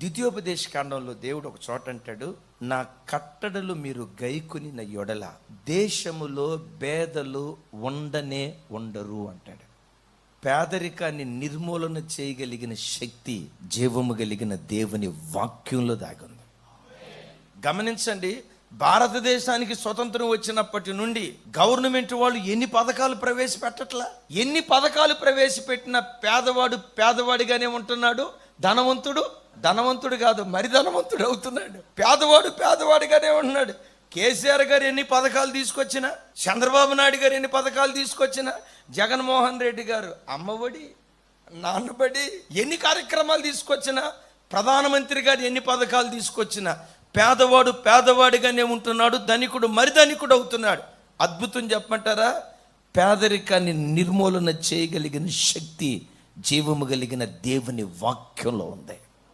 ద్వితీయోపదేశ కాండంలో దేవుడు ఒక చోట అంటాడు, నా కట్టడలు మీరు గైకొనిన యొడల దేశములో పేదలు ఉండనే ఉండరు అంటాడు. పేదరికాన్ని నిర్మూలన చేయగలిగిన శక్తి జీవము కలిగిన దేవుని వాక్యంలో దాగుంది. గమనించండి, భారతదేశానికి స్వతంత్రం వచ్చినప్పటి నుండి గవర్నమెంట్ వాళ్ళు ఎన్ని పథకాలు ప్రవేశపెట్టట్లా. ఎన్ని పథకాలు ప్రవేశపెట్టిన పేదవాడు పేదవాడిగానే ఉంటున్నాడు, ధనవంతుడు కాదు మరి ధనవంతుడు అవుతున్నాడు. పేదవాడు పేదవాడిగానే ఉంటున్నాడు. కేసీఆర్ గారు ఎన్ని పథకాలు తీసుకొచ్చినా, చంద్రబాబు నాయుడు గారు ఎన్ని పథకాలు తీసుకొచ్చినా, జగన్మోహన్ రెడ్డి గారు అమ్మఒడి, నాన్నబడి ఎన్ని కార్యక్రమాలు తీసుకొచ్చినా, ప్రధానమంత్రి గారు ఎన్ని పథకాలు తీసుకొచ్చినా పేదవాడు పేదవాడిగానే ఉంటున్నాడు, ధనికుడు మరి ధనికుడు అవుతున్నాడు. అద్భుతం చెప్పమంటారా? పేదరికాన్ని నిర్మూలన చేయగలిగిన శక్తి జీవము కలిగిన దేవుని వాక్యంలో ఉంది.